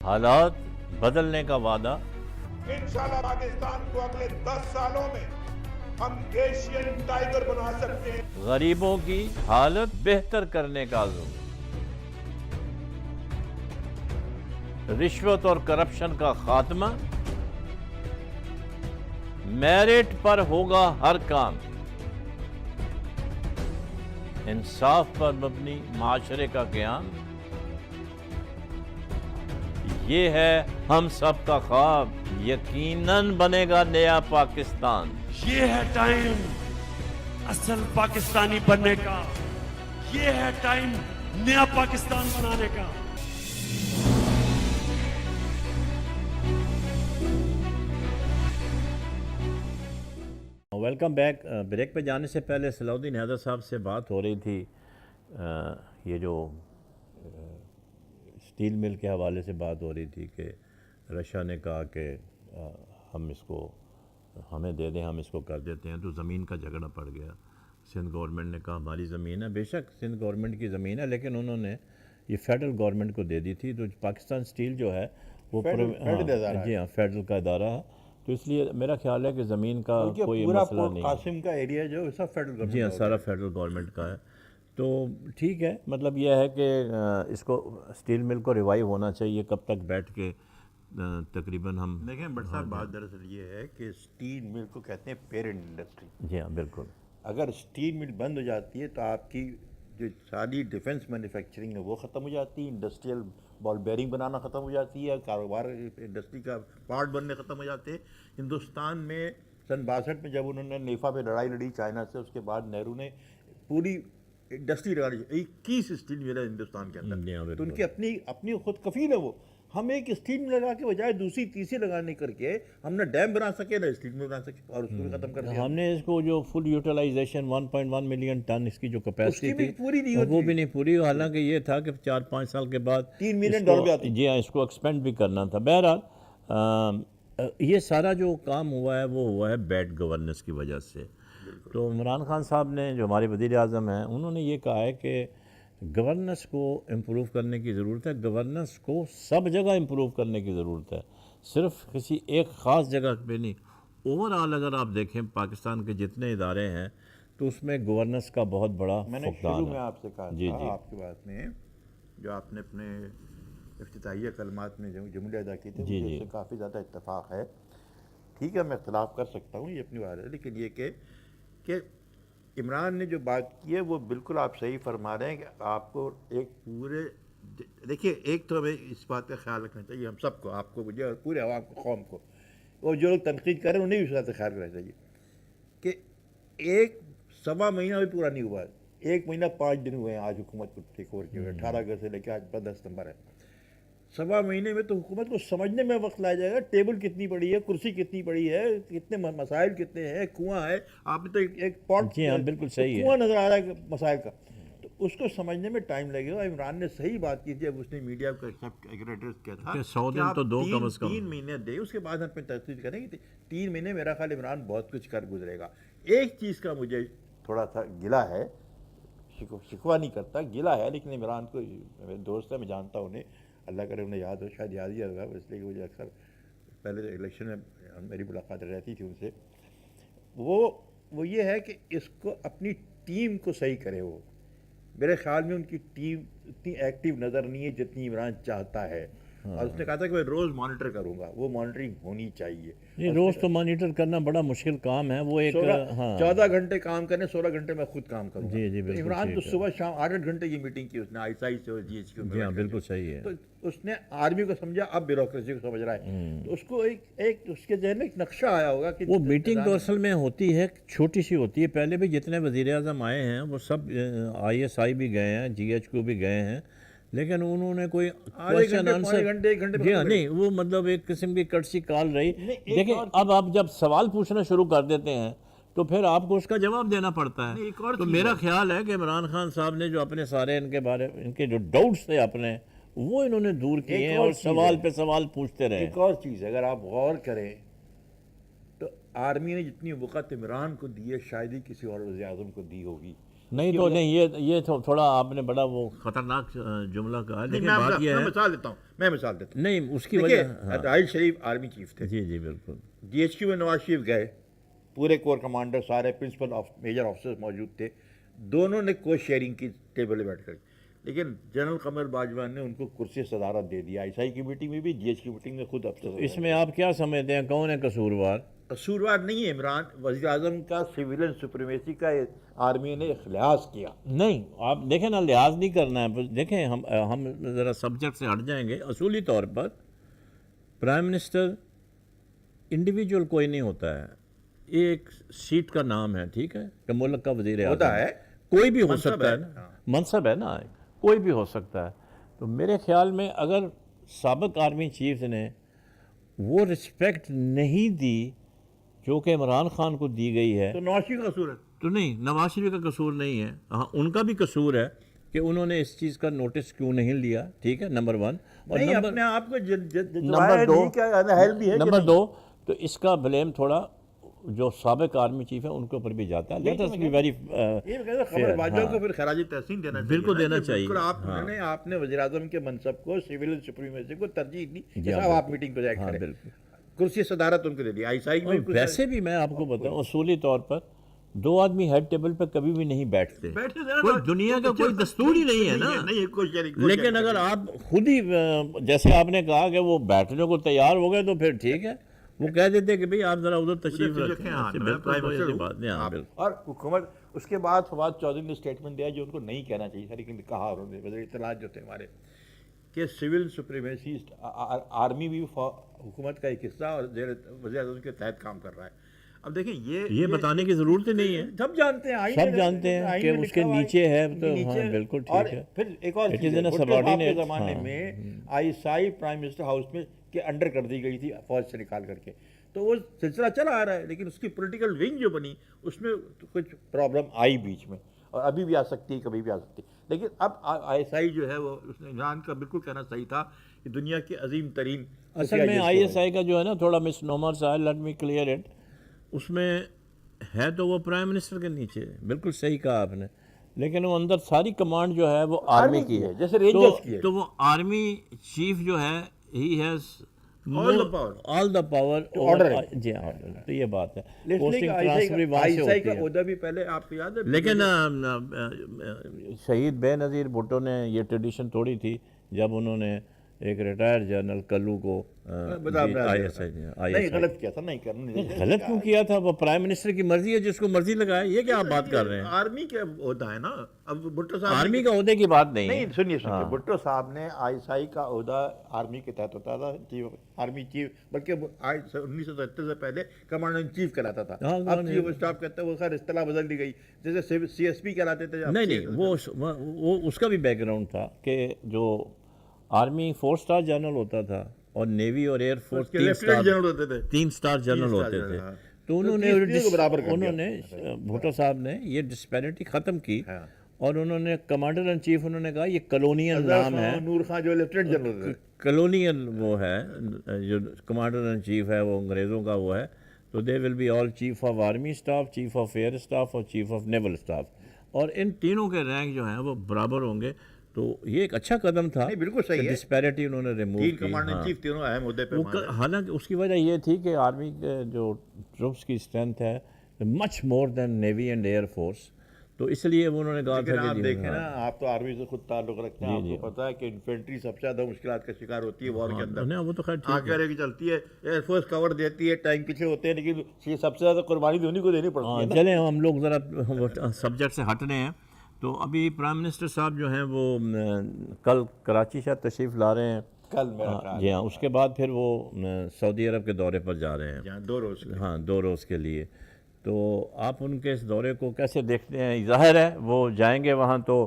حالات بدلنے کا وعدہ انشاءاللہ پاکستان کو اگلے 10 سالوں میں ہم ایشین ٹائیگر بنا سکتے ہیں. غریبوں کی حالت بہتر کرنے کا عزم رشوت اور کرپشن کا خاتمہ میرٹ پر ہوگا ہر کام انصاف پر مبنی معاشرے کا قیام یہ ہے ہم سب کا خواب یقیناً بنے گا نیا پاکستان. یہ ہے ٹائم اصل پاکستانی بننے کا، یہ ہے ٹائم نیا پاکستان بنانے کا. Welcome back. بریک پہ جانے سے پہلے صلاح الدین حیدر صاحب سے بات ہو رہی تھی. یہ جو اسٹیل مل کے حوالے سے بات ہو رہی تھی کہ رشیا نے کہا کہ ہم اس کو ہمیں دے دیں، ہم اس کو کر دیتے ہیں، تو زمین کا جھگڑا پڑ گیا. سندھ گورنمنٹ نے کہا ہماری زمین ہے. بے شک سندھ گورنمنٹ کی زمین ہے، لیکن انہوں نے یہ فیڈرل گورنمنٹ کو دے دی تھی. تو پاکستان اسٹیل جو ہے وہ جی ہاں فیڈرل کا ادارہ ہے. تو اس لیے میرا خیال ہے کہ زمین کا کوئی مسئلہ نہیں ہے. قاسم کا ایریا جو سب فیڈرل گورنمنٹ جی ہاں سارا فیڈرل گورنمنٹ کا ہے. تو ٹھیک ہے، مطلب یہ ہے کہ اس کو اسٹیل مل کو ریوائیو ہونا چاہیے. کب تک بیٹھ کے تقریباً ہم دیکھیں بٹ صاحب بات دراصل یہ ہے کہ اسٹیل مل کو کہتے ہیں پیرنٹ انڈسٹری. جی ہاں بالکل. اگر اسٹیل مل بند ہو جاتی ہے تو آپ کی جو ساری ڈیفنس مینوفیکچرنگ ہے وہ ختم ہو جاتی ہے، انڈسٹریل بال بیرنگ بنانا ختم ہو جاتی ہے، کاروبار انڈسٹری کا پارٹ بننے ختم ہو جاتے ہیں. ہندوستان میں سن 62 میں جب انہوں نے نیفا پہ لڑائی لڑی چائنا سے، اس کے بعد نہرو نے پوری انڈسٹری لگا دی. 21 اسٹیل مل ہے ہندوستان کے اندر، تو ان کی اپنی خود کفیل ہے وہ. ہم ایک اسٹیل مل لگا کے بجائے دوسری تیسری لگانے کر کے ہم نے ڈیم بنا سکے نہ اسٹیل مل بنا سکے، اور اس کو بھی ختم کر دیا. ہم نے اس کو جو فل یوٹیلائزیشن 1.1 ملین ٹن اس کی جو کیپیسٹی تھی پوری نہیں ہوتی، وہ بھی نہیں پوری. حالانکہ یہ تھا کہ 4-5 سال کے بعد $3 ملین آتی. جی ہاں اس کو ایکسپینڈ بھی کرنا تھا. بہرحال یہ سارا جو کام ہوا ہے وہ ہوا ہے بیڈ گورننس کی وجہ سے. تو عمران خان صاحب نے جو ہمارے وزیر اعظم ہیں انہوں نے یہ کہا ہے کہ گورننس کو امپروو کرنے کی ضرورت ہے. گورننس کو سب جگہ امپروو کرنے کی ضرورت ہے، صرف کسی ایک خاص جگہ پہ نہیں. اوور آل اگر آپ دیکھیں پاکستان کے جتنے ادارے ہیں تو اس میں گورننس کا بہت بڑا میں نے فقدان شروع ہے. میں آپ سے کہا جی تھا آپ کی بات میں جو آپ نے اپنے افتتاحیہ کلمات میں جو جملے ادا کیے تھے مجھے اس سے کافی زیادہ اتفاق ہے. ٹھیک ہے میں اختلاف کر سکتا ہوں، یہ اپنی بات ہے، لیکن یہ کہ عمران نے جو بات کی ہے وہ بالکل آپ صحیح فرما رہے ہیں کہ آپ کو ایک پورے دیکھیے ایک تو ہمیں اس بات کا خیال رکھنا چاہیے ہم سب کو، آپ کو مجھے اور پورے عوام کو قوم کو، اور جو لوگ تنقید کر رہے ہیں انہیں بھی اس بات کا خیال رکھنا چاہیے کہ ایک سوا مہینہ بھی پورا نہیں ہوا. 1 مہینہ 5 دن ہوئے ہیں آج حکومت کو ٹیک اوور کیے ہوئے، 18 اگست سے لے کے آج 15 ستمبر ہے. سوا مہینے میں تو حکومت کو سمجھنے میں وقت لایا جائے گا ٹیبل کتنی بڑی ہے، کرسی کتنی بڑی ہے، کتنے مسائل کتنے ہیں، کنواں ہے. آپ نے تو ایک پاٹ جی ہاں بالکل صحیح ہے، کنواں نظر آ رہا ہے مسائل کا، تو اس کو سمجھنے میں ٹائم لگے گا. عمران نے صحیح بات کی تھی جب اس نے میڈیا کو ایڈریس کیا تھا کہ 100 دن تو دو کم از کم 3 مہینے دے، اس کے بعد ہم پہ تحقیق کریں گے. 3 مہینے میرا خیال عمران بہت کچھ کر گزرے گا. ایک چیز کا مجھے تھوڑا سا گلہ ہے، شکوہ نہیں کرتا، گلہ ہے، لیکن عمران کو میرے دوست ہے، میں جانتا ہوں انہیں، اللہ کرے انہیں یاد ہو، شاید یاد ہی ہوگا، اس لیے کہ مجھے اکثر پہلے الیکشن میں میری ملاقات رہتی تھی ان سے. وہ یہ ہے کہ اس کو اپنی ٹیم کو صحیح کرے. وہ میرے خیال میں ان کی ٹیم اتنی ایکٹیو نظر نہیں ہے جتنی عمران چاہتا ہے، اور اس نے کہا تھا کہ میں روز مانیٹر کروں گا. وہ مانیٹرنگ ہونی چاہیے. یہ روز تو مانیٹر کرنا بڑا مشکل کام ہے. وہ ایک 14 گھنٹے کام کرنے، 16 گھنٹے میں خود کام کروں گا. جی بالکل عمران تو صبح شام 8 گھنٹے کی میٹنگ کی اس نے آئی ایس آئی سے اور جی ایچ کیو میں. جی ہاں بالکل صحیح ہے. تو اس نے آرمی کو سمجھا، اب بیوروکریسی کو سمجھ رہا ہے. تو اس کو ایک اس کے ذہن میں ایک نقشہ آیا ہوگا کہ وہ میٹنگ تو اصل میں ہوتی ہے چھوٹی سی ہوتی ہے. پہلے بھی جتنے وزیر اعظم آئے ہیں وہ سب آئی ایس آئی بھی گئے ہیں، جی ایچ کیو بھی گئے ہیں، لیکن انہوں نے کوئی کوشچن آنسر جی ہاں نہیں، وہ مطلب ایک قسم کی کٹسی کال رہی. دیکھیں اب آپ جب سوال پوچھنا شروع کر دیتے ہیں تو پھر آپ کو اس کا جواب دینا پڑتا ہے. تو میرا خیال ہے کہ عمران خان صاحب نے جو اپنے سارے ان کے جو ڈاؤٹس تھے اپنے وہ انہوں نے دور کیے ہیں اور سوال پہ سوال پوچھتے رہے. ایک اور چیز اگر آپ غور کریں تو آرمی نے جتنی وقت عمران کو دی ہے شاید ہی کسی اور وزیر اعظم کو دی ہوگی. نہیں تو نہیں یہ تھوڑا آپ نے بڑا وہ خطرناک جملہ کہا، لیکن بات یہ ہے، میں مثال دیتا ہوں نہیں اس کی وجہ، راحیل شریف آرمی چیف تھے، جی جی بالکل، جی ایچ کیو میں نواز شریف گئے، پورے کور کمانڈر سارے پرنسپل میجر آفیسرز موجود تھے، دونوں نے کوئی شیئرنگ کی ٹیبل پہ بیٹھ کر، لیکن جنرل قمر باجوہ نے ان کو کرسی صدارت دے دیا، آئی کی میٹنگ میں بھی، جی ایچ کی میٹنگ میں خود افسر۔ اس میں آپ کیا سمجھتے ہیں کون ہے قصوروار؟ قصوروار نہیں ہے عمران، وزیر اعظم کا سویلین سپریمیسی کا آرمی نے لحاظ کیا۔ نہیں آپ دیکھیں نا، لحاظ نہیں کرنا ہے، دیکھیں ہم ذرا سبجیکٹ سے ہٹ جائیں گے۔ اصولی طور پر پرائم منسٹر انڈیویجول کوئی نہیں ہوتا ہے، ایک سیٹ کا نام ہے، ٹھیک ہے، کہ ملک کا وزیر اعظم ہوتا ہے، کوئی بھی ہو سکتا ہے نا، منصب ہے نا، کوئی بھی ہو سکتا ہے۔ تو میرے خیال میں اگر سابق آرمی چیف نے وہ رسپیکٹ نہیں دی جو کہ عمران خان کو دی گئی ہے، تو نواز شریف کا قصور ہے؟ تو نہیں، نواز شریف کا قصور نہیں ہے، ہاں ان کا بھی قصور ہے کہ انہوں نے اس چیز کا نوٹس کیوں نہیں لیا، ٹھیک ہے، نمبر 1، اور نہیں اپنے آپ کو نمبر 2 تو اس کا بلیم تھوڑا جو سابق آرمی چیف ہے ان کے اوپر بھی جاتا ہے۔ لیٹ اس بی ویری خبر باجوہ کو پھر خراج تحسین دینا چاہیے، بالکل دینا چاہیے، بالکل آپ نے وزیر اعظم کے منصب کو سیویلین سپریمیسی کو ترجیح دی، جیسا آپ میٹنگ کو جائے کریں، کرسی صدارت ان کو دے دی، آئی سی میں۔ ویسے بھی میں آپ کو بتاؤں اصولی طور پر 2 آدمی ہیڈ ٹیبل پہ کبھی بھی نہیں بیٹھتے، کوئی دنیا کا کوئی دستور ہی نہیں ہے نا۔ لیکن اگر آپ خود ہی جیسے آپ نے کہا کہ وہ بیٹھنے کو تیار ہو گئے تو پھر ٹھیک ہے، وہ کہہ دیتے کہ بھئی آپ ذرا ادھر تشریف رکھیں، اور حکومت اس کے بعد فواد چودھری نے اسٹیٹمنٹ دیا جو ان کو نہیں کہنا چاہیے تھا، لیکن کہا انہوں نے، وزیر اطلاعات جو تھے ہمارے، کہ سول سپریمیسی آرمی بھی حکومت کا ایک حصہ اور وزیر اعظم کے تحت کام کر رہا ہے۔ اب دیکھیں یہ بتانے کی ضرورت ہی نہیں ہے، سب جانتے ہیں، سب جانتے ہیں کہ اس کے نیچے ہے، تو ہاں بالکل ٹھیک ہے۔ پھر ایک اور چیز ہے، بھٹو صاحب کے زمانے میں I S i prime minister house میں کے انڈر کر دی گئی تھی فوج سے نکال کر کے، تو وہ سلسلہ چلا آ رہا ہے، لیکن اس کی پولیٹیکل ونگ جو بنی اس میں کچھ پرابلم آئی بیچ میں، اور ابھی بھی آ سکتی ہے، کبھی بھی آ سکتی ہے۔ لیکن اب آئی ایس آئی جو ہے وہ اس نے عمران کا بالکل کہنا صحیح تھا کہ دنیا کی عظیم ترین، اصل میں آئی ایس آئی کا جو ہے نا تھوڑا مس نومر سا ہے، لیٹ می کلیئر اٹ، اس میں ہے تو وہ پرائم منسٹر کے نیچے، بالکل صحیح کہا آپ نے، لیکن وہ اندر ساری کمانڈ جو ہے وہ آرمی کی ہے، جیسے رینجرز کی ہے، تو وہ آرمی چیف جو ہے he has all the power, جی ہاں، تو یہ بات ہے، پوسٹنگ ٹرانسفر بھی وہاں سے ہوتی ہے۔ عہدہ بھی پہلے آپ کو یاد ہے، لیکن شہید بے نظیر بھٹو نے یہ ٹریڈیشن توڑی تھی جب انہوں نے ایک ریٹائرڈ جنرل کلو کو آئی ایس آئی، غلط کیا تھا، نہیں کرنا، غلط کیوں کیا تھا؟ وہ پرائم منسٹر کی مرضی ہے، جس کو مرضی لگائے، یہ کیا آپ بات کر رہے ہیں؟ آرمی کا عہدہ ہے نا، اب بھٹو صاحب آرمی کا عہدے کی بات نہیں ہے، سنیے بھٹو صاحب نے آئی ایس آئی کا عہدہ آرمی کے تحت ہوتا تھا، آرمی چیف، بلکہ 1977 سے پہلے کمانڈر ان چیف کہلاتا تھا، اب چیف آف اسٹاف کہتے ہیں، وہ خیر اصطلاح بدل دی گئی، جیسے سی ایس پی کہلاتے تھے۔ نہیں وہ اس کا بھی بیک گراؤنڈ تھا کہ جو آرمی 4 اسٹار جنرل ہوتا تھا اور نیوی اور ایئر فورس 3 اسٹار جنرل ہوتے تھے، تو انہوں نے بھٹو صاحب نے یہ ڈسپیرٹی ختم کی، اور انہوں نے کمانڈر ان چیف، انہوں نے کہا یہ کلونیل نام ہے، نور خان جو لیفٹیننٹ جنرل تھے، کلونیل وہ ہے، جو کمانڈر ان چیف ہے وہ انگریزوں کا وہ ہے، تو they will be all chief of army staff, chief of air staff اور چیف آف نیول اسٹاف، اور ان تینوں کے رینک جو ہیں وہ برابر ہوں گے۔ تو یہ ایک اچھا قدم تھا، بالکل صحیح ہے، ڈسپیرٹی انہوں نے ریموو کی، کمانڈر ان چیف تینوں اہم عہدے پہ، حالانکہ اس کی وجہ یہ تھی کہ آرمی کے جو ٹروپس کی اسٹرینتھ ہے مچ مور دین نیوی اینڈ ایئر فورس، تو اس لیے انہوں نے کہا تھا کہ آپ دیکھیں نا، آپ تو آرمی سے خود تعلق رکھتے ہیں، آپ کو پتا ہے کہ انفینٹری سب سے زیادہ مشکلات کا شکار ہوتی ہے وار کے اندر، وہ تو خیر آگے کی چلتی ہے، ایئر فورس کور دیتی ہے، ٹینک پیچھے ہوتے ہیں، لیکن یہ سب سے زیادہ قربانی انہیں کو دینی پڑتی ہے۔ چلیں ہم لوگ ذرا سبجیکٹ سے ہٹنے ہیں، تو ابھی پرائم منسٹر صاحب جو ہیں وہ کل کراچی شاید تشریف لا رہے ہیں، کل میرا خیال، جی ہاں، اس کے بعد پھر وہ سعودی عرب کے دورے پر جا رہے ہیں، 2 روز، ہاں 2 روز کے لیے، تو آپ ان کے اس دورے کو کیسے دیکھتے ہیں؟ ظاہر ہے وہ جائیں گے وہاں تو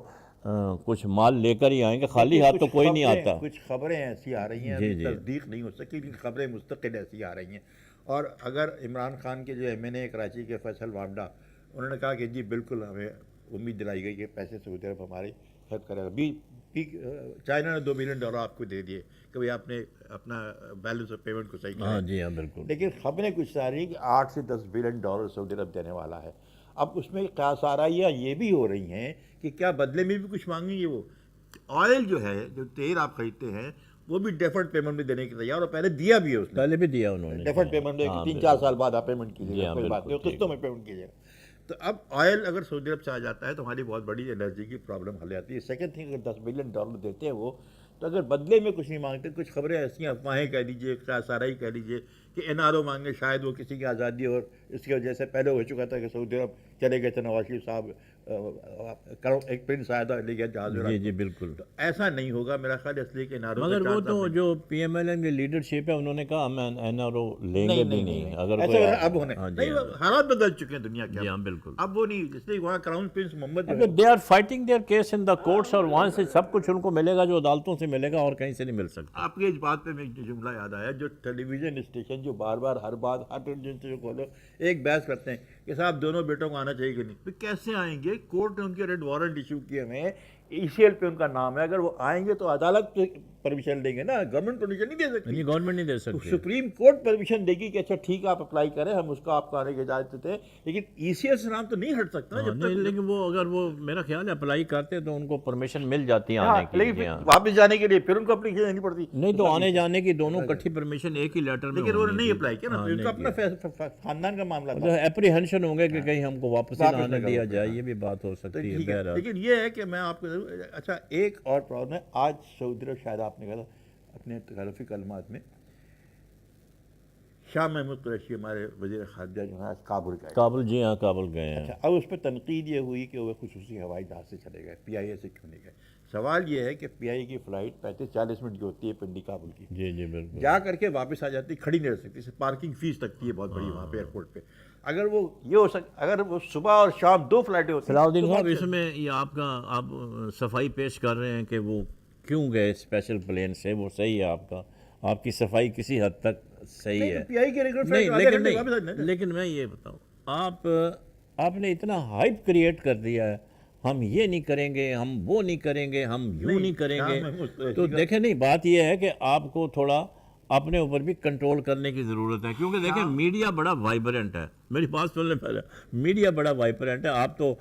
کچھ مال لے کر ہی آئیں گے، خالی ہاتھ تو کوئی نہیں آتا۔ کچھ خبریں ایسی آ رہی ہیں، تصدیق نہیں ہو سکی، لیکن خبریں مستقل ایسی آ رہی ہیں، اور اگر عمران خان کے جو ایم این اے کراچی کے فیصل وابڈا، انہوں نے کہا کہ جی بالکل ہمیں امید دلائی گئی کہ پیسے سعودی عرب ہماری خرچ کرے گا، چائنا نے $2 بلین آپ کو دے دیے کہ بھائی آپ نے اپنا بیلنس آف پیمنٹ کو صحیح کیا، جی ہاں بالکل، لیکن خبریں کچھ آ رہی ہیں کہ $8 سے $10 بلین سعودی عرب دینے والا ہے۔ اب اس میں قیاس آرائیاں یہ بھی ہو رہی ہیں کہ کیا بدلے میں بھی کچھ مانگیں گے وہ. آئل جو ہے، جو تیل آپ خریدتے ہیں، وہ بھی ڈیفرڈ پیمنٹ میں دینے کی تیار، اور پہلے دیا بھی ہے اس نے، پہلے بھی دیا انہوں نے ڈیفرڈ پیمنٹ میں 3-4 سال بعد آپ پیمنٹ کیجیے گا، کوئی بات نہیں، قسطوں میں پیمنٹ کیجیے گا. تو اب آئل اگر سعودی عرب سے آ جاتا ہے تو ہماری بہت بڑی انرجی کی پرابلم حل جاتی ہے. سیکنڈ تھنگ، اگر $10 بلین دیتے ہیں وہ، تو اگر بدلے میں کچھ نہیں مانگتے، کچھ خبریں ایسی ہیں، افواہیں کہہ لیجیے، قیاس آرائی کہہ لیجیے کہ NRO مانگے، شاید وہ کسی کی آزادی، اور اس کی وجہ سے پہلے ہو چکا تھا کہ سعودی عرب چلے گئے تھے نواز شریف صاحب، ایک پرنس آیا تھا لے گیا جہاز میں. جی بالکل. تو ایسا نہیں ہوگا میرا خیال، اس لیے کہ NRO، مگر وہ تو جو PMLN کی لیڈرشپ ہے، انہوں نے کہا ہم NRO لیں گے بھی نہیں. اگر اب ہونے حالات بدل چکے ہیں دنیا کے. جی ہاں بالکل. اب وہ نہیں، اس لیے وہاں crown prince Mohammed they are fighting their case in the courts, اور وہاں سے سب کچھ ان کو ملے گا جو عدالتوں سے ملے گا، اور کہیں سے نہیں مل سکتا. آپ کی اس بات پہ میں ایک جملہ یاد آیا، جو ٹیلی ویژن اسٹیشن جو بار بار ہر بات ہر ٹیلی کھولو ایک بحث کرتے ہیں کہ صاحب دونوں بیٹوں کو آنا چاہیے کہ نہیں. پھر کیسے آئیں گے؟ کورٹ نے ان کے ریڈ وارنٹ ایشو کیے ہوئے ہیں، ECL پہ ان کا نام ہے. اگر وہ آئیں گے تو عدالت پرمیشن دیں گے نا، گورنمنٹ پرمیشن نہیں دے سکتی. نہیں، گورنمنٹ نہیں دے سکتی. سپریم کورٹ پرمیشن دے گی کہ اچھا ٹھیک ہے آپ اپلائی کریں، ہم اس کا آپ کو آنے کی اجازت دیتے ہیں، لیکن ECL سے نام تو نہیں ہٹ سکتا جب تک. لیکن وہ اگر وہ میرا خیال ہے اپلائی کرتے تو ان کو پرمیشن مل جاتی ہے آنے کی. لیکن واپس جانے کے لیے پھر ان کو اپلیکیشن دینی پڑتی. نہیں تو آنے جانے کی دونوں کٹھی پرمیشن ایک ہی لیٹر میں. لیکن انہوں نے نہیں اپلائی کیا نا، ان کا اپنا خاندان کا معاملہ تھا. اپریہنشن ہوں گے کہ کہیں ہم کو واپس نہ آنے دیا جائے، یہ بھی بات ہو سکتی ہے. لیکن یہ ہے کہ میں آپ کو اچھا ایک اور پرابلم ہے. آج سعودی عرب، شاید آپ نے کہا تھا اپنے تکلفی کلمات میں، شاہ محمود قریشی ہمارے وزیر خارجہ جو ہیں کابل گئے. کابل، جی ہاں کابل گئے ہیں. اچھا اب اس پہ تنقید یہ ہوئی کہ وہ خصوصی ہوائی جہاز سے چلے گئے، PIA سے کیوں نہیں گئے. سوال یہ ہے کہ PIA کی فلائٹ 35-40 منٹ کی ہوتی ہے پنڈی کابل کی. جی بالکل. جا کر کے واپس آ جاتی، کھڑی نہیں رہ سکتی، پارکنگ فیس لگتی ہے بہت بڑی وہاں پہ ایئرپورٹ پہ. اگر وہ یہ ہو اگر وہ صبح اور شام 2 فلائٹیں ہوتی ہیں. صلاح الدین صاحب، اس میں یہ آپ صفائی پیش کر رہے ہیں کہ وہ کیوں گئے اسپیشل پلین سے، وہ صحیح ہے، آپ کی صفائی کسی حد تک صحیح ہے. لیکن میں یہ بتاؤں، آپ نے اتنا ہائپ کریٹ کر دیا ہے، ہم یہ نہیں کریں گے، ہم وہ نہیں کریں گے، ہم یوں نہیں کریں گے. تو دیکھیں، نہیں، بات یہ ہے کہ آپ کو تھوڑا اپنے اوپر بھی کنٹرول کرنے کی ضرورت ہے، کیونکہ دیکھیں میڈیا بڑا وائبرنٹ ہے. میری بات سننے پہلے، میڈیا بڑا وائبرنٹ ہے. آپ تو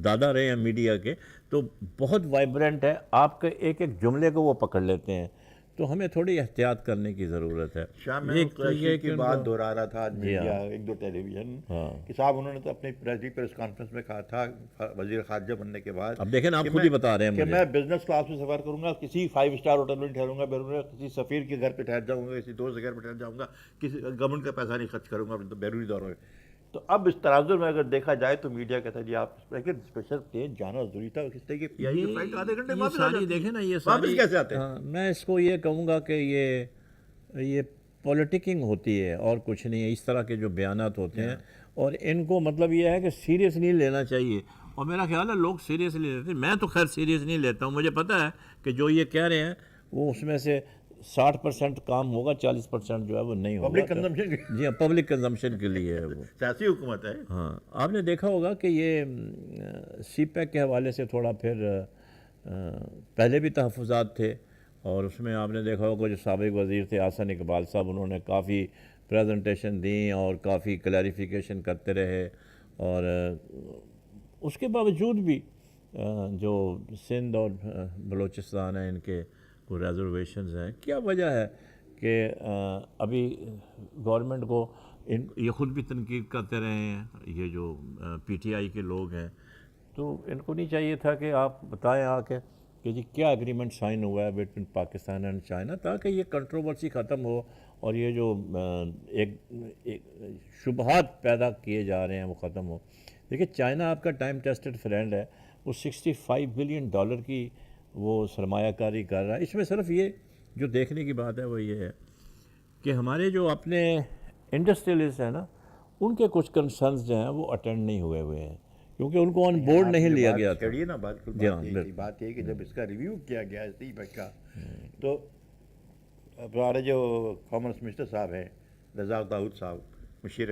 دادا رہے ہیں میڈیا کے، تو بہت وائبرنٹ ہے. آپ کے ایک جملے کو وہ پکڑ لیتے ہیں، تو ہمیں تھوڑی احتیاط کرنے کی ضرورت ہے. شاہ محمود قریشی کی بات دہرا رہا تھا میڈیا، 1-2 ٹیلی ویژن کہ صاحب انہوں نے تو اپنی پریس کانفرنس میں کہا تھا وزیر خارجہ بننے کے بعد. اب دیکھیں آپ خود ہی بتا رہے ہیں کہ میں بزنس کلاس میں سفر کروں گا، کسی 5 اسٹار ہوٹل میں ٹھہروں گا، کسی سفیر کے گھر پہ ٹھہر جاؤں گا، کسی دوست کے گھر پہ ٹھہر جاؤں گا، کسی گورنمنٹ کا پیسہ نہیں خرچ کروں گا بیرونی دوروں میں. تو اب اس تناظر میں اگر دیکھا جائے تو میڈیا کہتا ہے جی آپ اسپیشل پلین جانا ضروری تھا، کس طرح کی PIA کی فلائٹ آدھے گھنٹے دیکھیں نا، یہ واپس کیسے آتے ہیں. میں اس کو یہ کہوں گا کہ یہ پولیٹکنگ ہوتی ہے اور کچھ نہیں ہے. اس طرح کے جو بیانات ہوتے ہیں، اور ان کو مطلب یہ ہے کہ سیریس نہیں لینا چاہیے. اور میرا خیال ہے لوگ سیریسلی لیتے ہیں. میں تو خیر سیریس نہیں لیتا ہوں. مجھے پتہ ہے کہ جو یہ کہہ رہے ہیں وہ اس میں سے 60% کام ہوگا، 40% جو ہے وہ نہیں ہوگا. Public consumption. جی ہاں، پبلک کنزمپشن کے لیے ہے وہ. سیاسی حکومت ہے. ہاں، آپ نے دیکھا ہوگا کہ یہ CPEC کے حوالے سے تھوڑا پھر پہلے بھی تحفظات تھے، اور اس میں آپ نے دیکھا ہوگا جو سابق وزیر تھے احسن اقبال صاحب، انہوں نے کافی پریزنٹیشن دیں اور کافی کلیریفیکیشن کرتے رہے. اور اس کے باوجود بھی جو سندھ اور بلوچستان ہیں، ان کے کوئی ریزرویشنز ہیں. کیا وجہ ہے کہ ابھی گورنمنٹ کو یہ خود بھی تنقید کرتے رہے ہیں، یہ جو PTI کے لوگ ہیں. تو ان کو نہیں چاہیے تھا کہ آپ بتائیں آ کے کہ جی کیا اگریمنٹ سائن ہوا ہے بٹوین پاکستان اینڈ چائنا، تاکہ یہ کنٹروورسی ختم ہو اور یہ جو ایک شبہات پیدا کیے جا رہے ہیں وہ ختم ہو. دیکھیں چائنا آپ کا ٹائم ٹیسٹڈ فرینڈ ہے، وہ $65 بلین کی وہ سرمایہ کاری کر رہا ہے. اس میں صرف یہ جو دیکھنے کی بات ہے وہ یہ ہے کہ ہمارے جو اپنے انڈسٹریلسٹ ہیں نا، ان کے کچھ کنسرنز جو ہیں وہ اٹینڈ نہیں ہوئے ہیں، کیونکہ ان کو آن بورڈ نہیں لیا گیا تھا. نا بات یہ کہ جب اس کا ریویو کیا گیا CPEC کا، تو ہمارے جو کامرس منسٹر صاحب ہیں رضا داؤد صاحب، مشیر،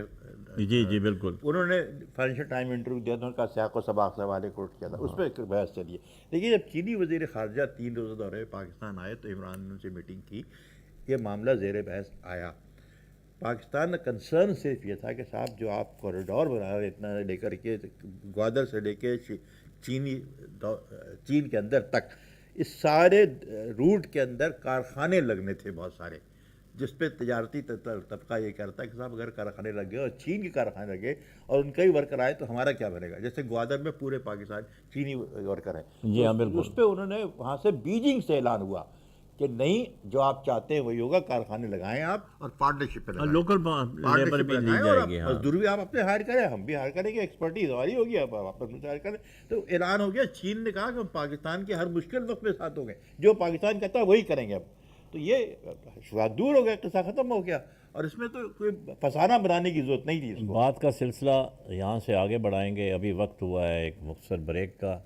جی بالکل، انہوں نے فائنینشیل ٹائم انٹرویو دیا تھا، ان کا سیاق و سباق سے حوالے کوٹ کیا تھا، اس پہ ایک بحث چلی ہے. لیکن جب چینی وزیر خارجہ 3 روزہ دورے پاکستان آئے تو عمران نے ان سے میٹنگ کی، یہ معاملہ زیر بحث آیا. پاکستان کا کنسرن صرف یہ تھا کہ صاحب جو آپ کوریڈور بنا رہے اتنا لے کر کے گوادر سے لے کے چین کے اندر تک، اس سارے روٹ کے اندر کارخانے لگنے تھے بہت سارے، جس پہ تجارتی طبقہ یہ کرتا ہے کہ صاحب اگر کارخانے لگ گئے اور چین کے کارخانے لگے اور ان کا ہی ورکر آئے تو ہمارا کیا بنے گا؟ جیسے گوادر میں پورے پاکستان چینی ورکر ہیں، جی ہاں بالکل، اس پہ انہوں نے وہاں سے بیجنگ سے اعلان ہوا کہ نہیں، جو آپ چاہتے ہیں وہی ہوگا، کارخانے لگائیں آپ اور پارٹنرشپ پہ لگائیں، لوکل لیبر بھی لی جائے گی، مزدور بھی آپ اپنے ہائر کریں، ہم بھی ہائر کریں گے، ایکسپرٹیز ہماری ہوگی، آپ اپنے ہائر کریں۔ تو اعلان ہو گیا، چین نے کہا کہ ہم پاکستان کے ہر مشکل وقت میں ساتھ ہوں گے، جو پاکستان کہتا ہے وہی کریں گے اب۔ تو یہ شروعات دور ہو گیا، قصہ ختم ہو گیا، اور اس میں تو کوئی فسانہ بنانے کی ضرورت نہیں تھی اس کو۔ بات کا سلسلہ یہاں سے آگے بڑھائیں گے، ابھی وقت ہوا ہے ایک مختصر بریک کا،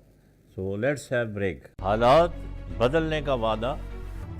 سو لیٹس ہیو بریک۔ حالات بدلنے کا وعدہ،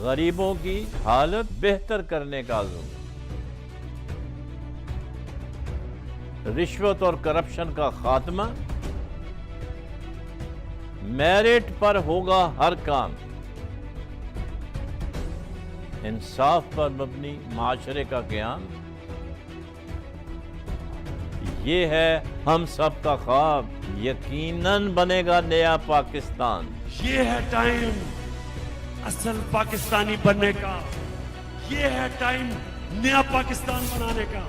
غریبوں کی حالت بہتر کرنے کا عزم، رشوت اور کرپشن کا خاتمہ، میرٹ پر ہوگا ہر کام، انصاف پر مبنی معاشرے کا قیام، یہ ہے ہم سب کا خواب، یقیناً بنے گا نیا پاکستان۔ یہ ہے ٹائم اصل پاکستانی بننے کا، یہ ہے ٹائم نیا پاکستان بنانے کا۔